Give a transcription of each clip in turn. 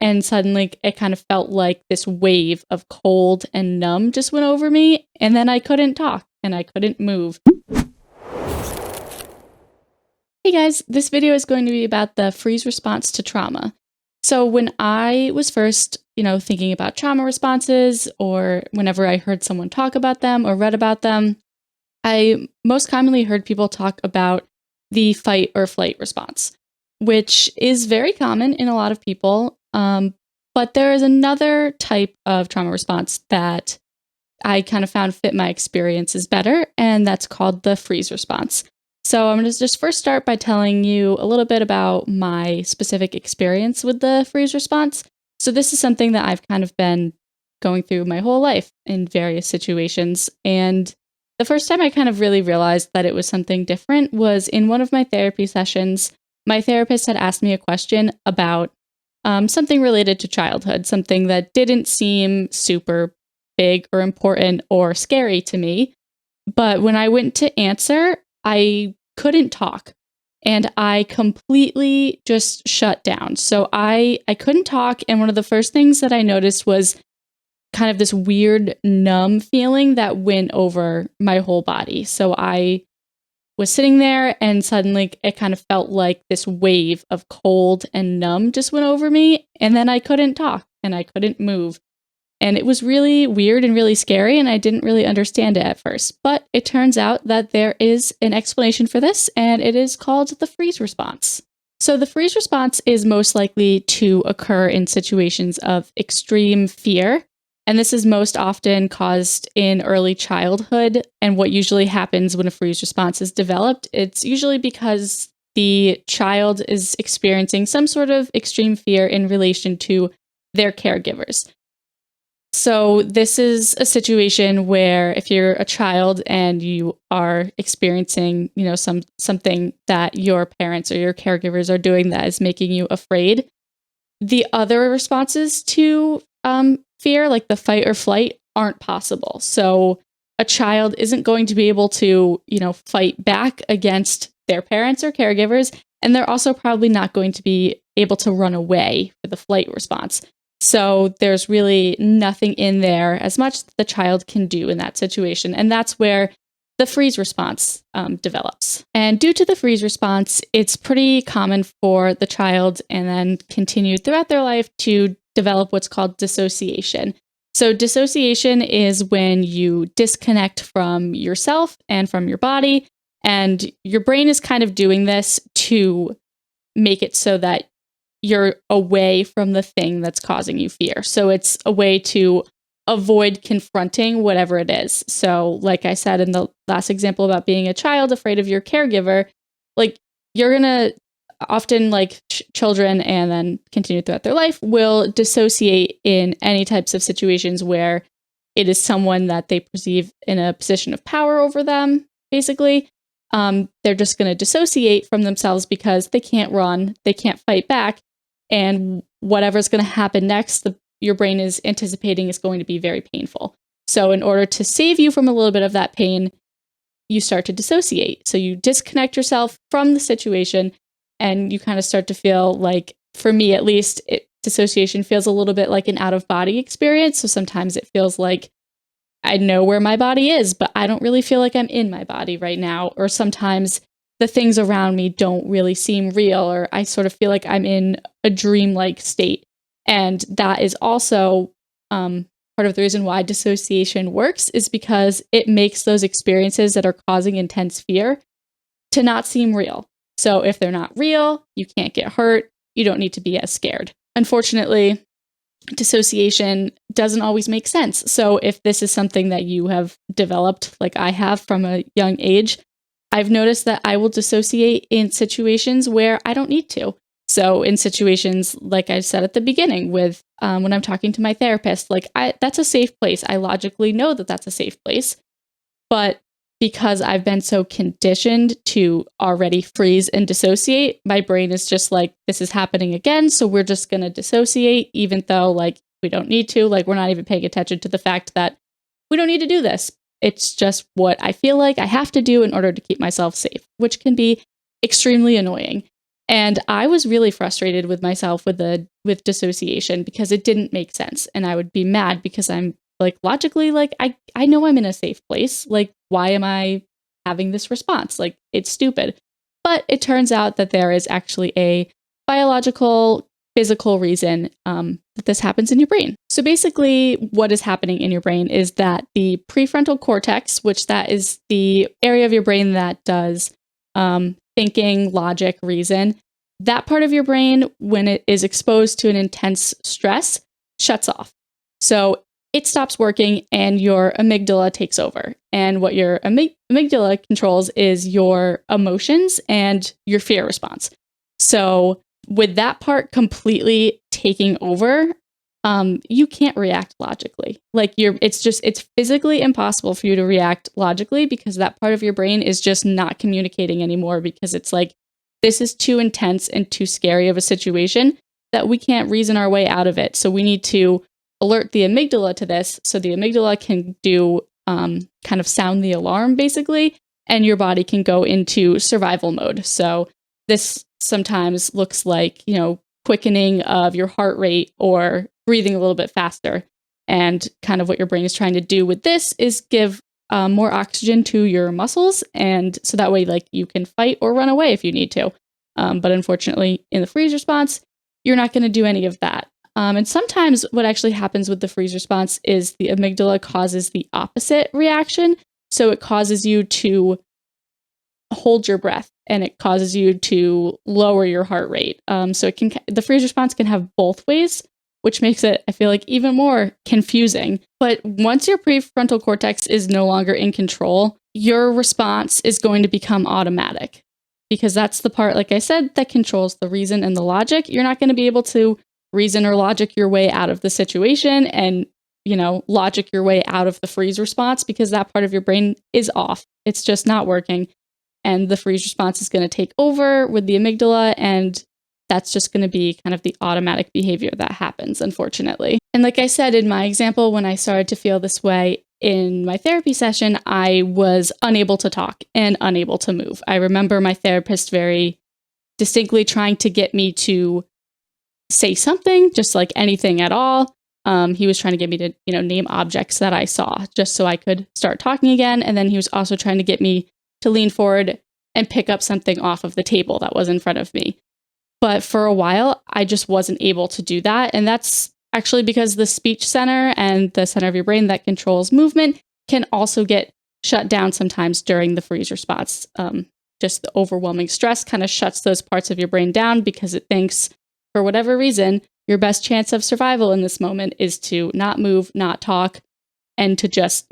and suddenly it kind of felt like this wave of cold and numb just went over me, and then I couldn't talk and I couldn't move. Hey guys, this video is going to be about the freeze response to trauma. So when I was first, thinking about trauma responses, or whenever I heard someone talk about them or read about them, I most commonly heard people talk about the fight or flight response, which is very common in a lot of people. But there is another type of trauma response that I kind of found fit my experiences better, and that's called the freeze response. So I'm going to just first start by telling you a little bit about my specific experience with the freeze response. So this is something that I've kind of been going through my whole life in various situations. And the first time I kind of really realized that it was something different was in one of my therapy sessions. My therapist had asked me a question about something related to childhood, something that didn't seem super big or important or scary to me. But when I went to answer, I couldn't talk and I completely just shut down. So I couldn't talk. And one of the first things that I noticed was kind of this weird numb feeling that went over my whole body. So I was sitting there and suddenly it kind of felt like this wave of cold and numb just went over me. And then I couldn't talk and I couldn't move. And it was really weird and really scary, and I didn't really understand it at first. But it turns out that there is an explanation for this, and it is called the freeze response. So the freeze response is most likely to occur in situations of extreme fear, and this is most often caused in early childhood. And what usually happens when a freeze response is developed, it's usually because the child is experiencing some sort of extreme fear in relation to their caregivers. So this is a situation where if you're a child and you are experiencing, something that your parents or your caregivers are doing that is making you afraid, the other responses to fear, like the fight or flight, aren't possible. So a child isn't going to be able to, fight back against their parents or caregivers, and they're also probably not going to be able to run away for the flight response. So there's really nothing in there as much that the child can do in that situation. And that's where the freeze response develops. And due to the freeze response, it's pretty common for the child and then continued throughout their life to develop what's called dissociation. So dissociation is when you disconnect from yourself and from your body, and your brain is kind of doing this to make it so that you're away from the thing that's causing you fear. So it's a way to avoid confronting whatever it is. So like I said in the last example about being a child afraid of your caregiver, like you're going to often children and then continue throughout their life will dissociate in any types of situations where it is someone that they perceive in a position of power over them, basically. They're just going to dissociate from themselves because they can't run, they can't fight back. And whatever's going to happen next, your brain is anticipating is going to be very painful. So in order to save you from a little bit of that pain, you start to dissociate. So you disconnect yourself from the situation and you kind of start to feel like, for me at least, dissociation feels a little bit like an out-of-body experience. So sometimes it feels like I know where my body is, but I don't really feel like I'm in my body right now. Or sometimes the things around me don't really seem real, or I sort of feel like I'm in a dreamlike state. And that is also part of the reason why dissociation works, is because it makes those experiences that are causing intense fear to not seem real. So if they're not real, you can't get hurt, you don't need to be as scared. Unfortunately, dissociation doesn't always make sense. So if this is something that you have developed, like I have from a young age, I've noticed that I will dissociate in situations where I don't need to. So in situations, like I said at the beginning, with when I'm talking to my therapist, that's a safe place. I logically know that that's a safe place. But because I've been so conditioned to already freeze and dissociate, my brain is just like, this is happening again. So we're just going to dissociate, even though we don't need to. We're not even paying attention to the fact that we don't need to do this. It's just what I feel like I have to do in order to keep myself safe, which can be extremely annoying. And I was really frustrated with myself with dissociation because it didn't make sense. And I would be mad because I'm like logically, like I know I'm in a safe place. Like, why am I having this response? Like, it's stupid. But it turns out that there is actually a biological, physical reason that this happens in your brain. So basically, what is happening in your brain is that the prefrontal cortex, which that is the area of your brain that does thinking, logic, reason, that part of your brain, when it is exposed to an intense stress, shuts off. So it stops working and your amygdala takes over. And what your amygdala controls is your emotions and your fear response. So with that part completely taking over, you can't react logically. Like it's physically impossible for you to react logically because that part of your brain is just not communicating anymore because it's like, this is too intense and too scary of a situation that we can't reason our way out of it. So we need to alert the amygdala to this so the amygdala can do kind of sound the alarm basically, and your body can go into survival mode. So this sometimes looks like, quickening of your heart rate or breathing a little bit faster. And kind of what your brain is trying to do with this is give more oxygen to your muscles. And so that way, like, you can fight or run away if you need to. But unfortunately, in the freeze response, you're not going to do any of that. And sometimes what actually happens with the freeze response is the amygdala causes the opposite reaction. So it causes you to hold your breath and it causes you to lower your heart rate. So the freeze response can have both ways, which makes it, I feel like, even more confusing. But once your prefrontal cortex is no longer in control, your response is going to become automatic because that's the part, like I said, that controls the reason and the logic. You're not going to be able to reason or logic your way out of the situation and, logic your way out of the freeze response because that part of your brain is off. It's just not working. And the freeze response is going to take over with the amygdala, and that's just going to be kind of the automatic behavior that happens, unfortunately. And like I said, in my example, when I started to feel this way in my therapy session, I was unable to talk and unable to move. I remember my therapist very distinctly trying to get me to say something, just like anything at all. He was trying to get me to, name objects that I saw just so I could start talking again. And then he was also trying to get me to lean forward and pick up something off of the table that was in front of me. But for a while, I just wasn't able to do that. And that's actually because the speech center and the center of your brain that controls movement can also get shut down sometimes during the freeze response. Just the overwhelming stress kind of shuts those parts of your brain down because it thinks, for whatever reason, your best chance of survival in this moment is to not move, not talk, and to just,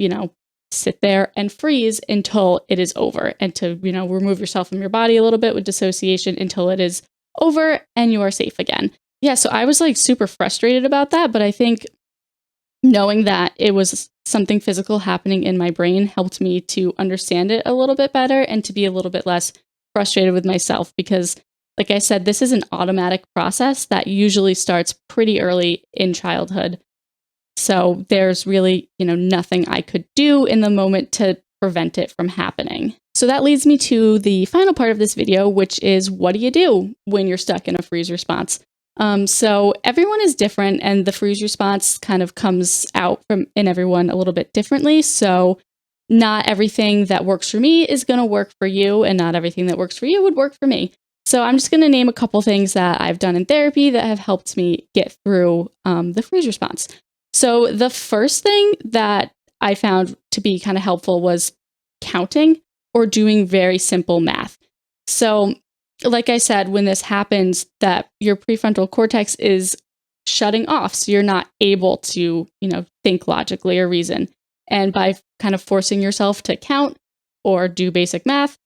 sit there and freeze until it is over, and to, remove yourself from your body a little bit with dissociation until it is over and you are safe again. Yeah, so I was like super frustrated about that, but I think knowing that it was something physical happening in my brain helped me to understand it a little bit better and to be a little bit less frustrated with myself because, like I said, this is an automatic process that usually starts pretty early in childhood. So there's really, nothing I could do in the moment to prevent it from happening. So that leads me to the final part of this video, which is what do you do when you're stuck in a freeze response? So everyone is different and the freeze response kind of comes out in everyone a little bit differently. So not everything that works for me is going to work for you, and not everything that works for you would work for me. So I'm just going to name a couple things that I've done in therapy that have helped me get through the freeze response. So the first thing that I found to be kind of helpful was counting or doing very simple math. So like I said, when this happens, that your prefrontal cortex is shutting off. So you're not able to, think logically or reason. And by kind of forcing yourself to count or do basic math,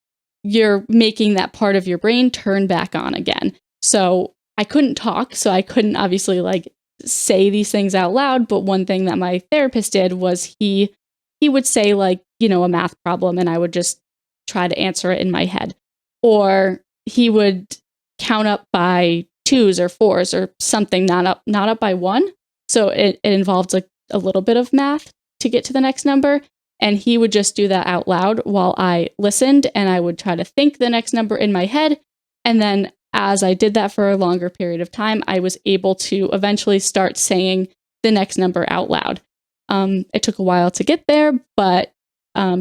you're making that part of your brain turn back on again. So I couldn't talk, so I couldn't obviously say these things out loud. But one thing that my therapist did was he would say a math problem, and I would just try to answer it in my head. Or he would count up by twos or fours or something, not up by one. So it involved a little bit of math to get to the next number. And he would just do that out loud while I listened, and I would try to think the next number in my head. And then as I did that for a longer period of time, I was able to eventually start saying the next number out loud. It took a while to get there, but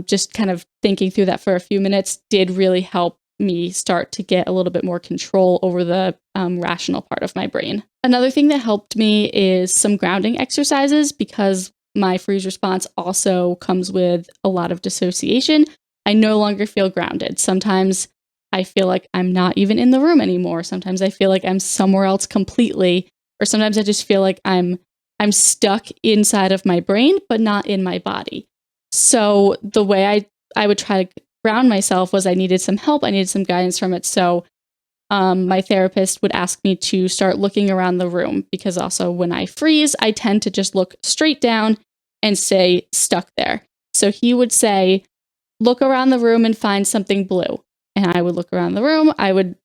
just kind of thinking through that for a few minutes did really help me start to get a little bit more control over the rational part of my brain. Another thing that helped me is some grounding exercises, because my freeze response also comes with a lot of dissociation. I no longer feel grounded. Sometimes I feel like I'm not even in the room anymore. Sometimes I feel like I'm somewhere else completely, or sometimes I just feel like I'm stuck inside of my brain, but not in my body. So the way I would try to ground myself was I needed some help. I needed some guidance from it. So my therapist would ask me to start looking around the room, because also when I freeze, I tend to just look straight down and stay stuck there. So he would say, look around the room and find something blue. And I would look around the room. I would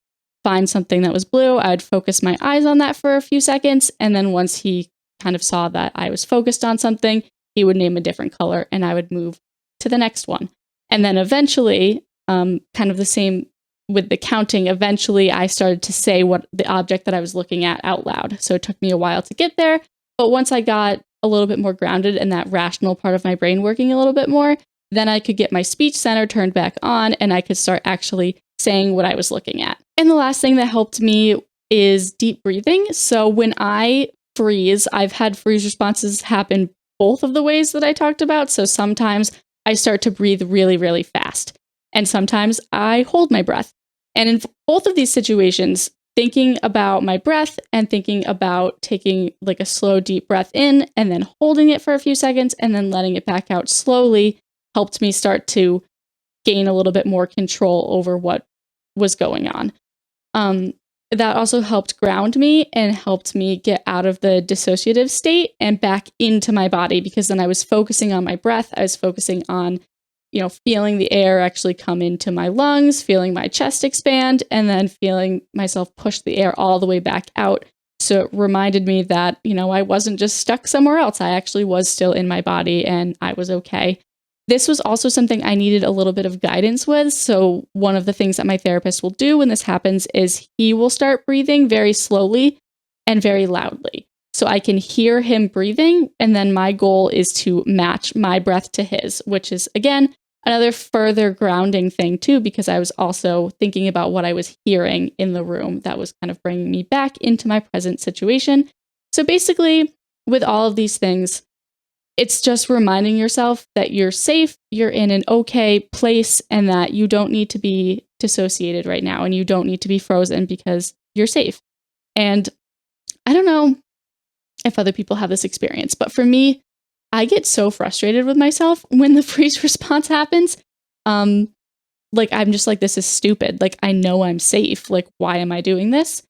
find something that was blue. I would focus my eyes on that for a few seconds. And then once he kind of saw that I was focused on something, he would name a different color and I would move to the next one. And then eventually, kind of the same with the counting, eventually I started to say what the object that I was looking at out loud. So it took me a while to get there. But once I got a little bit more grounded and that rational part of my brain working a little bit more, then I could get my speech center turned back on and I could start actually saying what I was looking at. And the last thing that helped me is deep breathing. So when I freeze, I've had freeze responses happen both of the ways that I talked about. So sometimes I start to breathe really, really fast. And sometimes I hold my breath. And in both of these situations, thinking about my breath and thinking about taking like a slow, deep breath in and then holding it for a few seconds and then letting it back out slowly helped me start to gain a little bit more control over what was going on. That also helped ground me and helped me get out of the dissociative state and back into my body, because then I was focusing on my breath. I was focusing on, feeling the air actually come into my lungs, feeling my chest expand, and then feeling myself push the air all the way back out. So it reminded me that, I wasn't just stuck somewhere else. I actually was still in my body and I was okay. This was also something I needed a little bit of guidance with. So one of the things that my therapist will do when this happens is he will start breathing very slowly and very loudly. So I can hear him breathing. And then my goal is to match my breath to his, which is, again, another further grounding thing too, because I was also thinking about what I was hearing in the room that was kind of bringing me back into my present situation. So basically, with all of these things, it's just reminding yourself that you're safe, you're in an okay place, and that you don't need to be dissociated right now and you don't need to be frozen because you're safe. And I don't know if other people have this experience, but for me, I get so frustrated with myself when the freeze response happens. I'm just like, this is stupid. Like, I know I'm safe. Like, why am I doing this?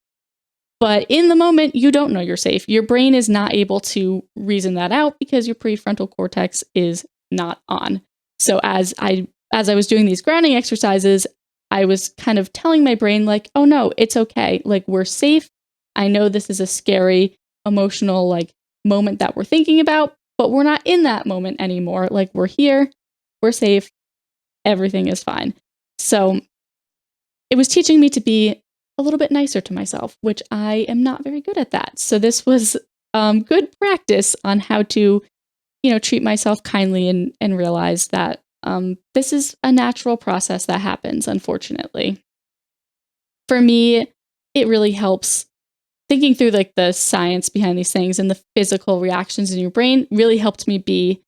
But in the moment, you don't know you're safe. Your brain is not able to reason that out because your prefrontal cortex is not on. So as I was doing these grounding exercises, I was kind of telling my brain like, oh no, it's okay. Like, we're safe. I know this is a scary, emotional, moment that we're thinking about, but we're not in that moment anymore. Like, we're here, we're safe, everything is fine. So it was teaching me to be a little bit nicer to myself, which I am not very good at that. So this was good practice on how to, treat myself kindly and realize that this is a natural process that happens, unfortunately. For me, it really helps thinking through the science behind these things and the physical reactions in your brain really helped me be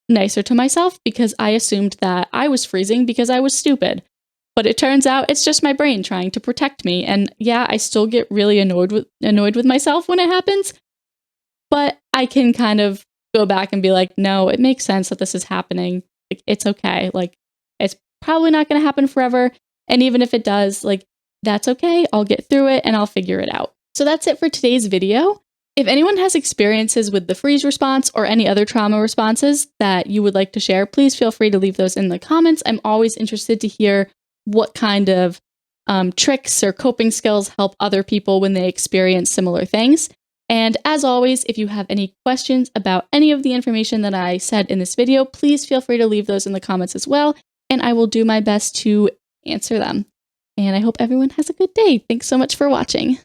nicer to myself, because I assumed that I was freezing because I was stupid. But it turns out it's just my brain trying to protect me. And yeah, I still get really annoyed with myself when it happens. But I can kind of go back and be like, no, it makes sense that this is happening. It's okay. It's probably not going to happen forever. And even if it does, that's okay. I'll get through it and I'll figure it out. So that's it for today's video. If anyone has experiences with the freeze response or any other trauma responses that you would like to share, please feel free to leave those in the comments. I'm always interested to hear what kind of tricks or coping skills help other people when they experience similar things. And as always, if you have any questions about any of the information that I said in this video, please feel free to leave those in the comments as well, and I will do my best to answer them. And I hope everyone has a good day. Thanks so much for watching.